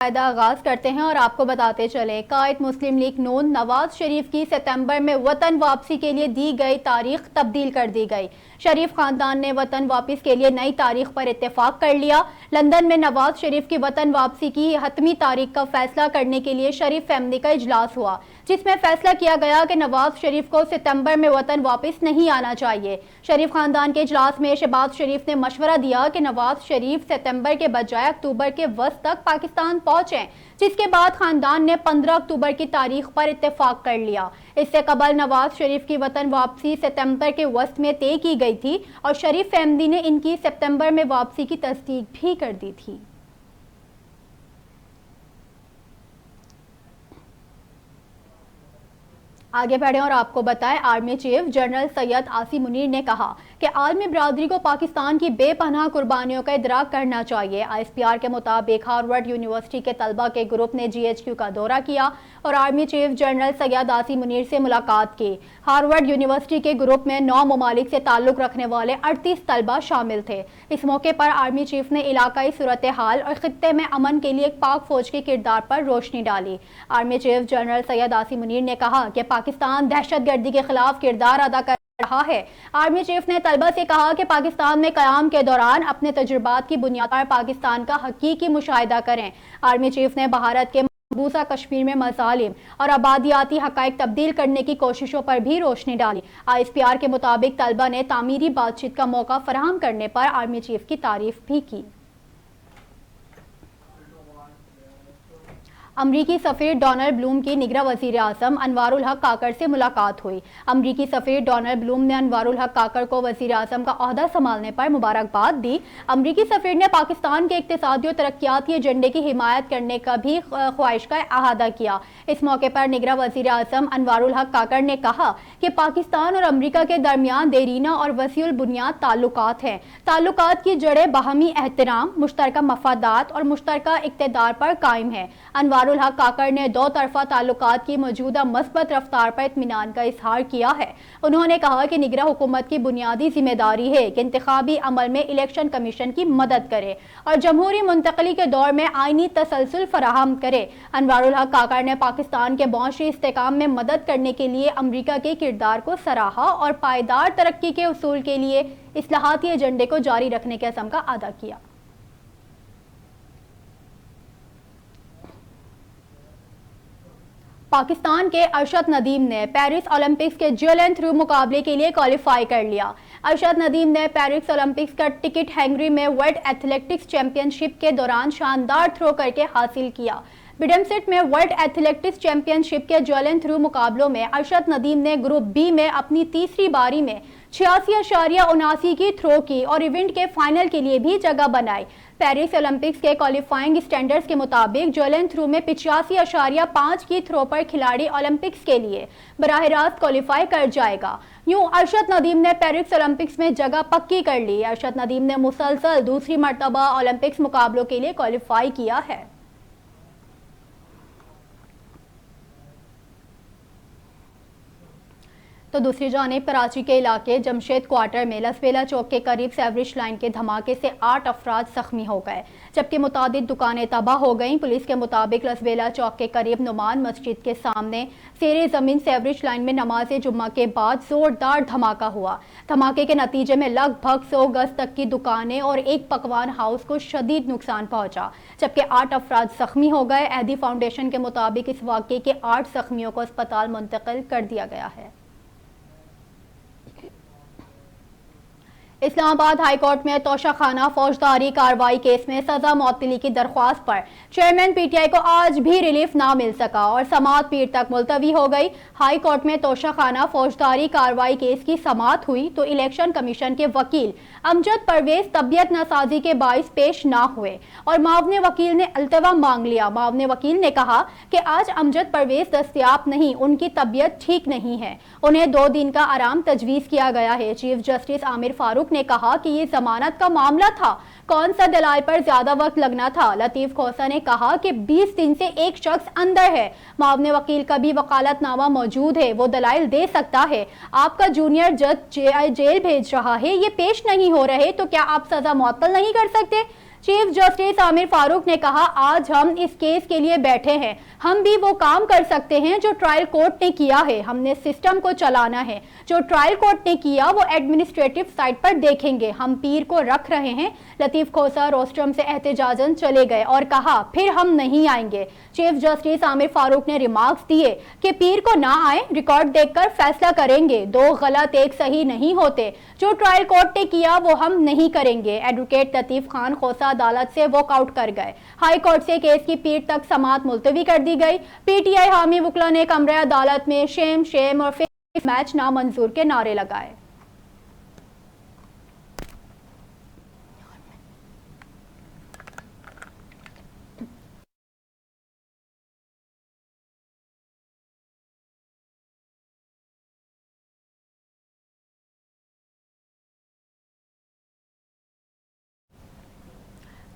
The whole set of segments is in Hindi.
आगाज करते हैं और आपको बताते चले कायद मुस्लिम लीग नून नवाज शरीफ की सितंबर में वतन वापसी के लिए दी गई तारीख तब्दील कर दी गई। शरीफ खानदान ने वतन वापसी के लिए नई तारीख पर इत्तेफाक कर लिया। लंदन में नवाज शरीफ की वतन वापसी की हतमी तारीख का फैसला करने के लिए शरीफ फैमिली का इजलास हुआ, जिसमें फैसला किया गया कि नवाज शरीफ को सितंबर में वतन वापस नहीं आना चाहिए। शरीफ खानदान के इजलास में शहबाज शरीफ ने मशवरा दिया कि नवाज शरीफ सितंबर के बजाय अक्टूबर के वस्त तक पाकिस्तान पहुंचे, जिसके बाद खानदान ने 15 अक्टूबर की तारीख पर इत्तेफाक कर लिया। इससे कबल नवाज शरीफ की वतन वापसी सितंबर के वस्त में तय की गई थी और शरीफ फैमिली ने इनकी सितंबर में वापसी की तस्दीक भी कर दी थी। आगे बढ़े और आपको बताएं, army chief general Syed Asim Munir ने कहा कि आलमी बरादरी को पाकिस्तान की बेपनाह कुर्बानियों का इदराक करना चाहिए। ISPR के मुताबिक हार्वर्ड यूनिवर्सिटी के तलबा के ग्रुप ने GHQ का दौरा किया और army chief general Syed Asim Munir से मुलाकात की। हार्वर्ड यूनिवर्सिटी के ग्रुप में 9 ममालिक से ताल्लुक रखने वाले 38 तलबा शामिल थे। इस मौके पर आर्मी चीफ ने इलाकाई सूरत हाल और खित्ते में अमन के लिए पाक फौज के किरदार पर रोशनी डाली। Army chief general Syed Asim Munir ने कहा कि पाकिस्तान दहशतगर्दी के खिलाफ किरदार अदा कर रहा है। आर्मी चीफ ने तलबा से कहा कि पाकिस्तान में कयाम के दौरान अपने तजुर्बात की बुनियाद पर पाकिस्तान का हकीकी मुशाहिदा करें। आर्मी चीफ ने भारत के मकबूजा कश्मीर में मसालिम और आबादियाती हकाइक तब्दील करने की कोशिशों पर भी रोशनी डाली। ISPR के मुताबिक तलबा ने तामीरी बातचीत का मौका फराहम करने पर आर्मी चीफ की तारीफ भी की। अमरीकी सफीर डोनाल्ड ब्लूम की निगरां वज़ीर आज़म अनवारुल हक काकर से मुलाकात हुई। अमरीकी सफीर डोनाल्ड ब्लूम ने अनवारुल हक काकर को वज़ीर आज़म का ओहदा संभालने पर मुबारकबाद दी। अमरीकी सफीर ने पाकिस्तान के इक़्तिसादी और तरक्याती एजेंडे की हिमायत करने का भी ख्वाहिश का अहादा किया। इस मौके पर निगरां वज़ीर आज़म अनवारुल हक काकर ने कहा कि पाकिस्तान और अमरीका के दरमियान देरीना और वसीउल बुनियाद ताल्लुकात हैं। ताल्लुकात की जड़ें बाहमी एहतराम, मुश्तरका मफादात और मुश्तरका इक़्तिदार पर कायम है। अनवारुल हक काकर ने दो तरफा ताल्लुकात की मौजूदा मस्बत रफ्तार पर इत्मीनान का इजहार किया है। उन्होंने कहा कि निगरां हुकूमत की बुनियादी जिम्मेदारी है कि इंतखाबी अमल में इलेक्शन कमीशन की मदद करे और जमहूरी मुंतकली के दौर में आईनी तसलसल फराहम करे। अनवारुल हक काकर ने पाकिस्तान के मौशी इस्तेकाम में मदद करने के लिए अमरीका के किरदार को सराहा और पायदार तरक्की के उसूल के लिए इस्लाहाती एजेंडे को जारी रखने के अज़्म का अदा किया। पाकिस्तान के अरशद नदीम ने पेरिस ओलंपिक्स के जेवलिन थ्रो मुकाबले के लिए क्वालिफाई कर लिया। अरशद नदीम ने पेरिस ओलंपिक्स का टिकट हंगरी में वर्ल्ड एथलेटिक्स चैंपियनशिप के दौरान शानदार थ्रो करके हासिल किया। बिडमसेट में वर्ल्ड एथलेटिक्स चैंपियनशिप के जेवलिन थ्रो मुकाबलों में अरशद नदीम ने ग्रुप बी में अपनी तीसरी बारी में 86.79 की थ्रो की और इवेंट के फाइनल के लिए भी जगह बनाई। पेरिस ओलंपिक्स के क्वालिफाइंग स्टैंडर्ड्स के मुताबिक जेवलिन थ्रो में 85.5 की थ्रो पर खिलाड़ी ओलंपिक्स के लिए बराह रास्त क्वालिफाई कर जाएगा। यूं अरशद नदीम ने पेरिस ओलंपिक्स में जगह पक्की कर ली। अरशद नदीम ने मुसलसल दूसरी मरतबा ओलंपिक्स मुकाबलों के लिए क्वालिफाई किया है। तो दूसरी जानिब कराची के इलाके जमशेद क्वार्टर में लसबेला चौक के करीब सेवरिज लाइन के धमाके से 8 अफराद जख्मी हो गए, जबकि मुतादिद दुकानें तबाह हो गईं। पुलिस के मुताबिक लसबेला चौक के करीब नुमान मस्जिद के सामने सेरे ज़मीन सेवरिज लाइन में नमाज जुम्मा के बाद जोरदार धमाका हुआ। धमाके के नतीजे में लगभग 100 गज तक की दुकानें और एक पकवान हाउस को शदीद नुकसान पहुंचा, जबकि 8 अफराद जख्मी हो गए। एदी फाउंडेशन के मुताबिक इस वाक़े के 8 जख्मियों को अस्पताल मुंतकिल कर दिया गया है। इस्लामाबाद हाई कोर्ट में तोशाखाना फौजदारी कार्रवाई केस में सजा मौतली की दरख्वास्त पर चेयरमैन PTI को आज भी रिलीफ ना मिल सका और समाअत पीर तक मुलतवी हो गई। हाई कोर्ट में तोशाखाना फौजदारी कार्रवाई केस की समाअत हुई तो इलेक्शन कमीशन के वकील अमजद परवेज तबीयत नासाजी के बाइस पेश ना हुए और मावने वकील ने अल्तवा मांग लिया। मावने वकील ने कहा कि आज अमजद परवेज दस्तयाब नहीं, उनकी तबीयत ठीक नहीं है, उन्हें 2 दिन का आराम तजवीज़ किया गया है। चीफ जस्टिस आमिर फारूक ने कहा कि ये जमानत का मामला था, कौन सा दलाल पर ज्यादा वक्त लगना था। लतीफ खोसा ने कहा कि 20 दिन से एक शख्स अंदर है, मावने वकील का भी वकालतनामा मौजूद है, वो दलाइल दे सकता है। आपका जूनियर जज जेल भेज रहा है, ये पेश नहीं हो रहे तो क्या आप सजा मुअत्तल नहीं कर सकते? चीफ जस्टिस आमिर फारूक ने कहा, आज हम इस केस के लिए बैठे हैं, हम भी वो काम कर सकते हैं जो ट्रायल कोर्ट ने किया है। हमने सिस्टम को चलाना है, जो ट्रायल कोर्ट ने किया वो एडमिनिस्ट्रेटिव साइड पर देखेंगे। हम पीर को रख रहे हैं। लतीफ खोसा रोस्ट्रम से एहतजाजन चले गए और कहा, फिर हम नहीं आएंगे। चीफ जस्टिस आमिर फारूक ने रिमार्क्स दिए कि पीर को ना आए, रिकॉर्ड देखकर फैसला करेंगे। दो गलत एक सही नहीं होते, जो ट्रायल कोर्ट ने किया वो हम नहीं करेंगे। एडवोकेट लतीफ खान खोसा अदालत से वॉकआउट कर गए। हाई कोर्ट से केस की पीर तक समाअत मुलतवी कर दी गई। पीटीआई हामी वकला ने कमरे अदालत में शेम शेम और फेक मैच नामंजूर के नारे लगाए।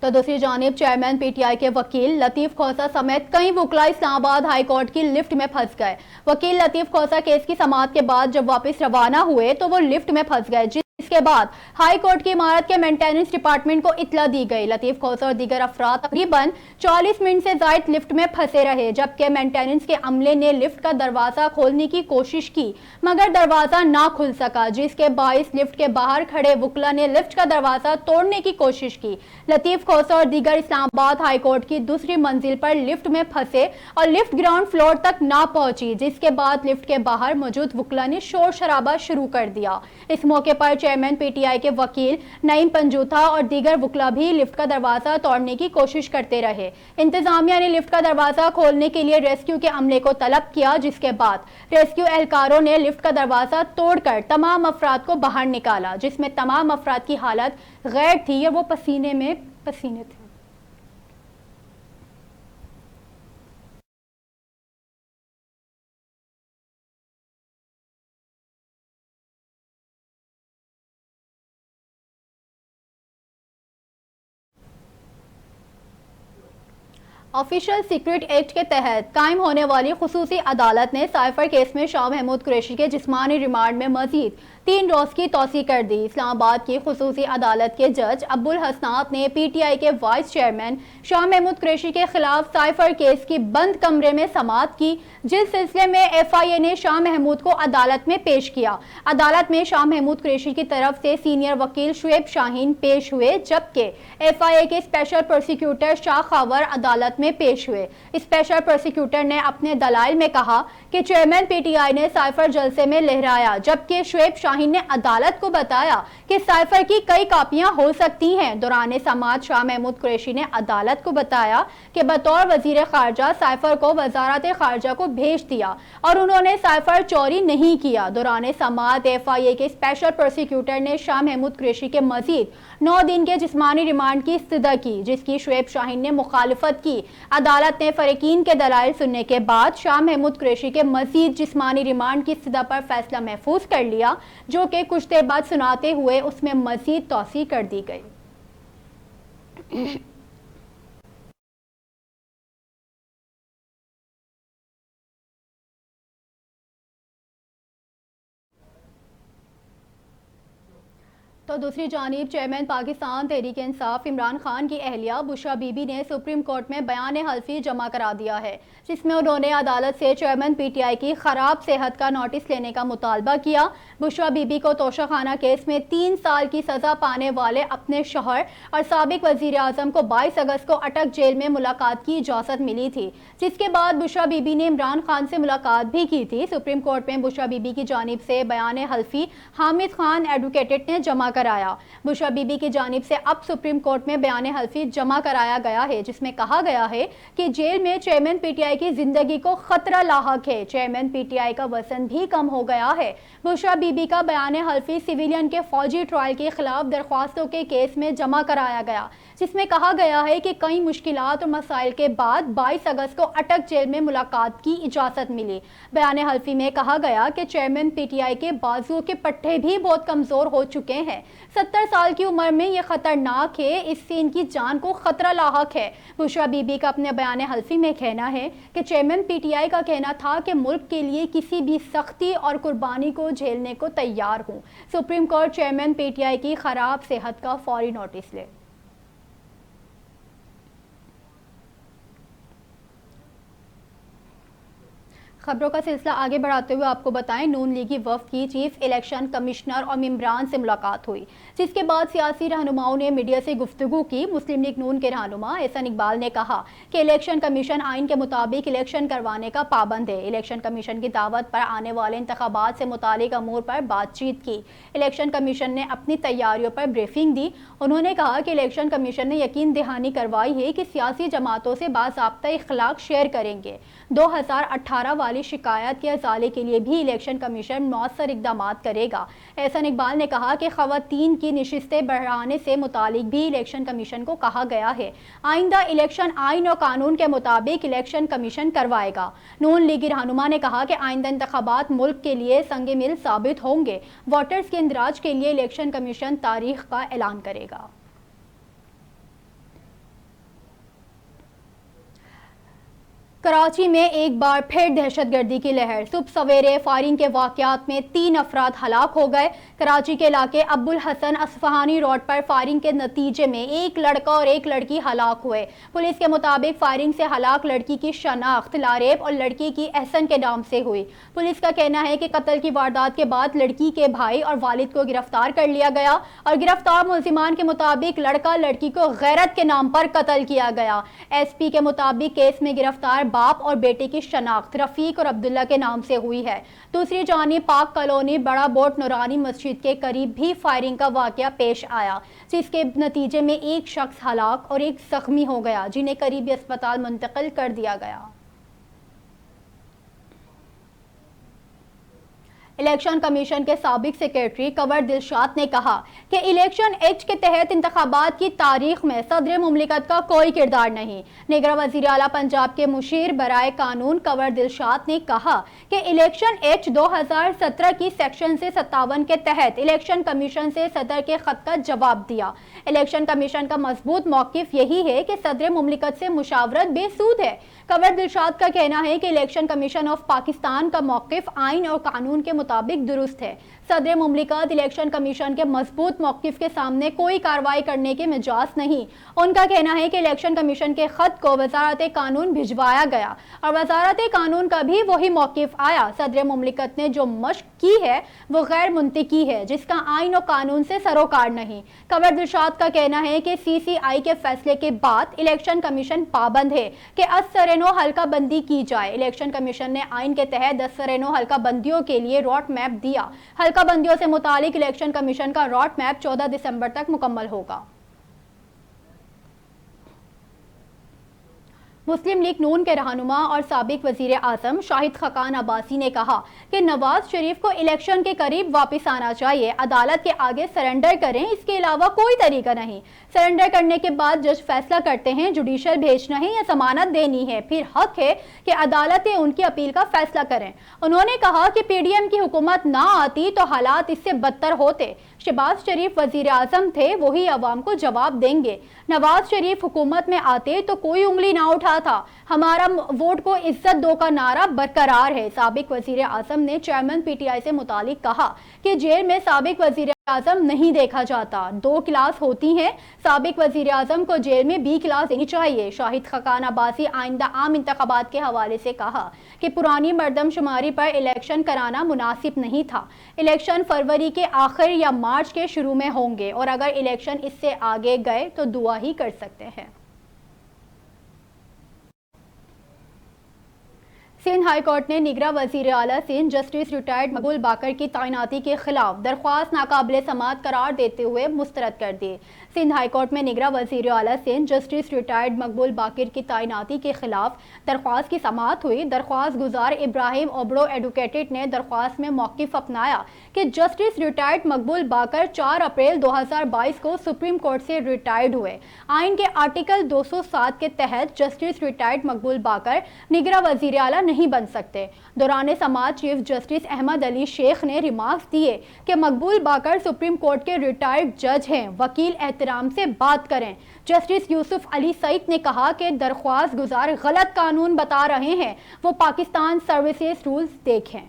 तो दूसरी जानिब चेयरमैन पीटीआई के वकील लतीफ खोसा समेत कई वकला इस्लामाबाद हाई कोर्ट की लिफ्ट में फंस गए। वकील लतीफ खोसा केस की समाअत के बाद जब वापस रवाना हुए तो वो लिफ्ट में फंस गए, जिसके बाद हाई कोर्ट की इमारत के मेंटेनेंस डिपार्टमेंट को इत्तला दी गई। लतीफ खोसा और दीगर अफराद तकरीबन 40 मिनट से ज्यादा लिफ्ट में फंसे रहे, जबकि मेंटेनेंस के अमले ने लिफ्ट का दरवाजा खोलने की कोशिश की मगर दरवाजा ना खुल सका, जिसके बाइस लिफ्ट के बाहर खड़े वकला ने लिफ्ट का दरवाजा तोड़ने की कोशिश की। लतीफ खोसा और दीगर इस्लामाबाद हाई कोर्ट की दूसरी मंजिल पर लिफ्ट में फंसे और लिफ्ट ग्राउंड फ्लोर तक ना पहुंची, जिसके बाद लिफ्ट के बाहर मौजूद वकला ने शोर शराबा शुरू कर दिया। इस मौके पर चेयरमैन पीटीआई के वकील नईम पंजूथा और दीगर वकला भी लिफ्ट का दरवाजा तोड़ने की कोशिश करते रहे। इंतजामिया ने लिफ्ट का दरवाजा खोलने के लिए रेस्क्यू के अमले को तलब किया, जिसके बाद रेस्क्यू एहलकारों ने लिफ्ट का दरवाजा तोड़कर तमाम अफराद को बाहर निकाला, जिसमें तमाम अफराद की हालत गैर थी और वो पसीने में पसीने थे। ऑफिशियल सीक्रेट एक्ट के तहत कायम होने वाली खुसूसी अदालत ने साइफर केस में शाह महमूद कुरैशी के जिस्मानी रिमांड में मजीद 3 रोज की तौसी कर दी। इस्लामाबाद की खुसूसी अदालत के जज अब्दुल हसनात ने पीटीआई के वाइस चेयरमैन शाह महमूद कुरैशी के खिलाफ साइफर केस की बंद कमरे में समाअत की, जिस सिलसिले में एफआईए ने शाह महमूद को अदालत में पेश किया। अदालत में शाह महमूद कुरैशी की तरफ से सीनियर वकील शुएब शाहीन पेश हुए, जबकि एफआईए के स्पेशल प्रोसिक्यूटर शाह खावर अदालत में पेश हुए। स्पेशल प्रोसिक्यूटर ने अपने दलाइल में कहा कि चेयरमैन पीटीआई ने साइफर जलसे में लहराया, जबकि शुएब शाहीन ने अदालत को बताया कि साइफर की कई कापियां हो सकती हैं। दौरान समाअत शाह महमूद कुरैशी ने अदालत को बताया कि बतौर वजीर खारजा साइफर को वजारत खारजा को भेज दिया और उन्होंने साइफर चोरी नहीं किया। दौरान समाअत एफआईए के स्पेशल प्रोसिक्यूटर ने शाह महमूद कुरैशी के मजीद 9 दिन के जिस्मानी रिमांड की इस्तदा की, जिसकी शुएब शाहीन ने मुखालिफत की। अदालत ने फरीकीन के दलाइल सुनने के बाद शाह महमूद कुरैशी के मजीद जिस्मानी रिमांड की इस्तदा पर फैसला महफूज कर लिया, जो कि कुछ देर बाद सुनाते हुए उसमें मजीद तौसी कर दी गई। तो दूसरी जानिब चेयरमैन पाकिस्तान तहरीक इंसाफ इमरान खान की अहलिया बुशरा बीबी ने सुप्रीम कोर्ट में बयान हल्फी जमा करा दिया है, जिसमें उन्होंने अदालत से चेयरमैन पीटीआई की खराब सेहत का नोटिस लेने का मुतालबा किया। बुशरा बीबी को तोशाखाना केस में 3 साल की सजा पाने वाले अपने शौहर और साबिक वजीर आजम को 22 अगस्त को अटक जेल में मुलाकात की इजाज़त मिली थी, जिसके बाद बुशरा बीबी ने इमरान खान से मुलाकात भी की थी। सुप्रीम कोर्ट में बुशरा बीबी की जानिब से बयान हल्फी हामिद खान एडवोकेट ने जमा कराया। बुशरा बीबी की जानिब से अब सुप्रीम कोर्ट में बयान हल्फी जमा कराया गया है, जिसमें कहा गया है कि जेल में चेयरमैन पीटीआई की जिंदगी को खतरा लाहक है। चेयरमैन पीटीआई का वजन भी कम हो गया है। बुशरा बीबी का बयान हल्फी सिविलियन के फौजी ट्रायल के खिलाफ दरख्वास्तों के केस में जमा कराया गया, जिसमें कहा गया है कि कई मुश्किलात और मसाइल के बाद 22 अगस्त को अटक जेल में मुलाकात की इजाज़त मिली। बयान हल्फी में कहा गया कि चेयरमैन पीटीआई के बाजुओं के पट्टे भी बहुत कमज़ोर हो चुके हैं। 70 साल की उम्र में ये खतरनाक है, इससे इनकी जान को खतरा लाहक है। बुशरा बीबी का अपने बयान हल्फी में कहना है कि चेयरमैन पीटीआई का कहना था कि मुल्क के लिए किसी भी सख्ती और कुर्बानी को झेलने को तैयार हूँ। सुप्रीम कोर्ट चेयरमैन पीटीआई की खराब सेहत का फौरी नोटिस ले। खबरों का सिलसिला आगे बढ़ाते हुए आपको बताएं, नून लीगी वफ्द की चीफ इलेक्शन कमिश्नर और मेंबरान से मुलाकात हुई, जिसके बाद सियासी रहनुमाओं ने मीडिया से गुफ्तगू की। मुस्लिम लीग नून के रहनुमा एहसन इकबाल ने कहा कि इलेक्शन कमीशन आइन के मुताबिक इलेक्शन करवाने का पाबंद है। इलेक्शन कमीशन की दावत पर आने वाले इंतखाबात से मुतालिक अमूर पर बातचीत की। इलेक्शन कमीशन ने अपनी तैयारियों पर ब्रीफिंग दी। उन्होंने कहा कि इलेक्शन कमीशन ने यकीन दहानी करवाई है कि सियासी जमातों से बाज़ाब्ता इखलाक शेयर करेंगे। 2018 वाली शिकायत के अजाले के लिए भी इलेक्शन कमीशन मौसर इकदाम करेगा। एहसन इकबाल ने कहा कि खवातीन की नशिस्तें बढ़ाने से मुतालिक भी इलेक्शन कमीशन को कहा गया है। आइंदा इलेक्शन आइन और कानून के मुताबिक इलेक्शन कमीशन करवाएगा। नून लीगी रहनुमा ने कहा कि आइंदा इंतखाबात मुल्क के लिए संगे मिल साबित होंगे। वोटर्स के इंदराज के लिए इलेक्शन कमीशन तारीख का ऐलान करेगा। कराची में एक बार फिर दहशतगर्दी की लहर। सुबह सवेरे फायरिंग के वाकयात में 3 अफराद हलाक हो गए। कराची के इलाके अब्बुल हसन असफहानी रोड पर फायरिंग के नतीजे में एक लड़का और एक लड़की हलाक हुए। पुलिस के मुताबिक फायरिंग से हलाक लड़की की शनाख्त लारेब और लड़की की एहसन के नाम से हुई। पुलिस का कहना है कि कत्ल की वारदात के बाद लड़की के भाई और वालिद को गिरफ्तार कर लिया गया और गिरफ्तार मुलजिमान के मुताबिक लड़का लड़की को गैरत के नाम पर कत्ल किया गया। एसपी के मुताबिक केस में गिरफ्तार बाप और बेटे की शनाख्त रफीक और अब्दुल्ला के नाम से हुई है। दूसरी जानिब पाक कॉलोनी बड़ा बोट नूरानी मस्जिद के करीब भी फायरिंग का वाकया पेश आया, जिसके नतीजे में एक शख्स हलाक और एक जख्मी हो गया, जिन्हें करीबी अस्पताल मुंतकिल कर दिया गया। इलेक्शन कमीशन के साबिक सेक्रेटरी कंवर दिलशाद ने कहा कि इलेक्शन एक्ट के तहत इंतखाबात की तारीख में सदर मुमलिकत का कोई किरदार नहीं। निगरान वज़ीर आला पंजाब के मुशीर बराए कानून कंवर दिलशाद ने कहा कि इलेक्शन एक्ट 2017 की सेक्शन से 57 के तहत इलेक्शन कमीशन से सदर के खत का जवाब दिया। इलेक्शन कमीशन का मजबूत मौकिफ यही है कि सदर मुमलिकत से मुशावरत बेसूद है। कंवर दिलशाद का कहना है कि इलेक्शन कमीशन ऑफ पाकिस्तान का मौकिफ आइन और कानून के मुताबिक दुरुस्त है। सदर मुमलिकत इलेक्शन कमीशन के मजबूत मौकिफ के सामने कोई कार्रवाई करने के मिजाज नहीं। उनका कहना है कि इलेक्शन कमीशन के खत को वजारत कानून भिजवाया गया और वजारत कानून का भी वही मौकिफ आया। सदर मुमलिकत ने जो मश्क की है वो गैर मुंतकी है, जिसका आइन और कानून से सरोकार नहीं। कंवर दिलशाद का कहना है कि CCI के फैसले के बाद इलेक्शन कमीशन पाबंद है कि असरेनो हल्का बंदी की जाए। इलेक्शन कमीशन ने आइन के तहत 10 सरेनो हल्का बंदियों के लिए रोड मैप दिया। हल्का बंदियों से मुतालिक इलेक्शन कमीशन का रोड मैप 14 दिसंबर तक मुकम्मल होगा। मुस्लिम लीग नून के रहनुमा और साबिक वजीर आजम शाहिद खकान अब्बासी ने कहा कि नवाज शरीफ को इलेक्शन के करीब वापस आना चाहिए, अदालत के आगे सरेंडर करें, इसके अलावा कोई तरीका नहीं। सरेंडर करने के बाद जज फैसला करते हैं जुडिशल भेजना है या जमानत देनी है, फिर हक है कि अदालतें उनकी अपील का फैसला करें। उन्होंने कहा कि PDM की हुकूमत ना आती तो हालात इससे बदतर होते। शहबाज शरीफ वजीर आजम थे, वही अवाम को जवाब देंगे। नवाज शरीफ हुकूमत में आते तो कोई उंगली ना उठा था। हमारा वोट को इज्जत दो का नारा बरकरार है। साबिक वजीर आजम ने चेयरमैन PTI से मुतालिक कहा कि जेल में साबिक वजीर आजम नहीं देखा जाता, 2 क्लास होती हैं। साबिक वजीर आजम को जेल में B क्लास देनी चाहिए। शाहिद खकान अब्बासी आइंदा आम इंतखाबात के हवाले से कहा कि पुरानी मरदमशुमारी पर इलेक्शन कराना मुनासिब नहीं था। इलेक्शन फरवरी के आखिर या मार्च के शुरू में होंगे और अगर इलेक्शन इससे आगे गए तो दुआ ही कर सकते हैं। सिंध हाई कोर्ट ने निगरां वजीर आला सिंध जस्टिस रिटायर्ड मकबूल बाकर की तैनाती के खिलाफ दरख्वास्त नाकाबिले समाअत करार देते हुए मुस्तरद कर दी। सिंध हाई कोर्ट में निगरां वजीर आला सिंध जस्टिस रिटायर्ड मकबूल बाकर की तैनाती के खिलाफ दरख्वास्त की समाअत हुई। दरख्वास्त गुजार इब्राहिम ओबड़ो एडवोकेटेड ने दरख्वास्त में मौकिफ अपनाया कि जस्टिस रिटायर्ड मकबूल बाकर 4 अप्रैल 2022 को सुप्रीम कोर्ट से रिटायर्ड हुए। आइन के आर्टिकल 207 के तहत जस्टिस रिटायर्ड मकबूल बाकर निगरां वजीर आला नहीं बन सकते। दौरान समाअत चीफ जस्टिस अहमद अली शेख ने रिमार्क्स दिए कि मकबूल बाकर सुप्रीम कोर्ट के रिटायर्ड जज हैं, वकील एहतराम से बात करें। जस्टिस यूसुफ अली सईद ने कहा कि दरख्वास्त गुजार गलत कानून बता रहे हैं, वो पाकिस्तान सर्विसेज रूल्स देखें।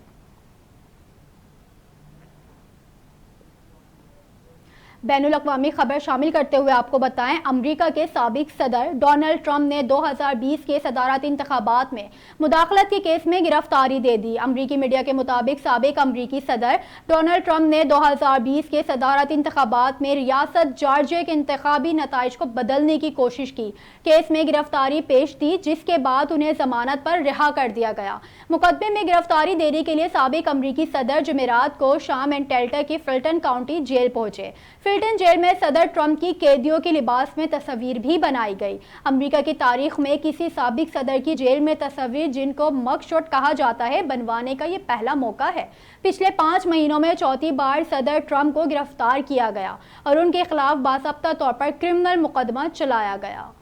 बैनुल अक़वामी खबर शामिल करते हुए आपको बताएं, अमेरिका के साबिक सदर डोनाल्ड ट्रंप ने 2020 के सदारती इंतखाबात में मुदाखलत के केस में गिरफ्तारी दे दी। अमेरिकी मीडिया के मुताबिक साबिक अमेरिकी सदर डोनाल्ड ट्रंप ने 2020 के सदारती इंतखाबात में रियासत जॉर्जिया के इंतखाबी नताइज को बदलने की कोशिश की। केस में गिरफ्तारी पेश दी, जिसके बाद उन्हें जमानत पर रिहा कर दिया गया। मुकदमे में गिरफ्तारी देने के लिए साबिक अमेरिकी सदर जुमेरात को शाम एंड टेल्टर की फिल्टन काउंटी जेल पहुंचे। फिल्टन जेल में सदर ट्रंप की कैदियों के लिबास में तस्वीर भी बनाई गई। अमेरिका की तारीख में किसी साबिक सदर की जेल में तस्वीर, जिनको मगशॉट कहा जाता है, बनवाने का ये पहला मौका है। पिछले 5 महीनों में चौथी बार सदर ट्रंप को गिरफ्तार किया गया और उनके खिलाफ बाकायदा तौर पर क्रिमिनल मुकदमा चलाया गया।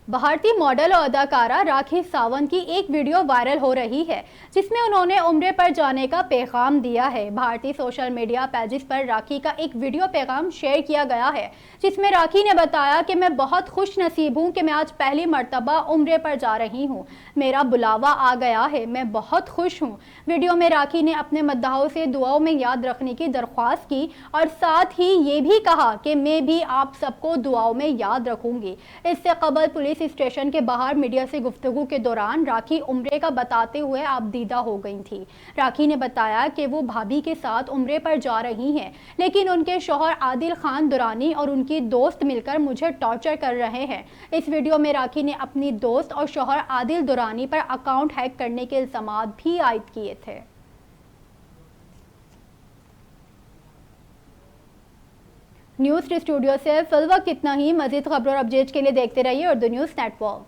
भारतीय मॉडल और अदाकारा राखी सावंत की एक वीडियो वायरल हो रही है, जिसमें उन्होंने उम्रे पर जाने का पैगाम दिया है। भारतीय सोशल मीडिया पेजेस पर राखी का एक वीडियो पैगाम शेयर किया गया है, जिसमें राखी ने बताया कि मैं बहुत खुश नसीब हूँ कि मैं आज पहली मर्तबा उम्रे पर जा रही हूँ। मेरा बुलावा आ गया है, मैं बहुत खुश हूँ। वीडियो में राखी ने अपने मद्दाहों से दुआओं में याद रखने की दरख्वास्त की और साथ ही ये भी कहा कि मैं भी आप सबको दुआओं में याद रखूंगी। इससे कबल पुलिस स्टेशन के बाहर मीडिया से गुफ्तगू के दौरान राखी उम्रे का बताते हुए आपदीदा हो गई थी। राखी ने बताया कि वो भाभी के साथ उम्रे पर जा रही हैं, लेकिन उनके शौहर आदिल खान दुरानी और उनकी दोस्त मिलकर मुझे टॉर्चर कर रहे हैं। इस वीडियो में राखी ने अपनी दोस्त और शौहर आदिल दुरानी पर अकाउंट हैक करने के इल्जाम भी आयद किए थे। न्यूज़ स्टूडियो से फिलहाल इतना ही। मजीद खबरों और अपडेट्स के लिए देखते रहिए उर्दू न्यूज़ नेटवर्क।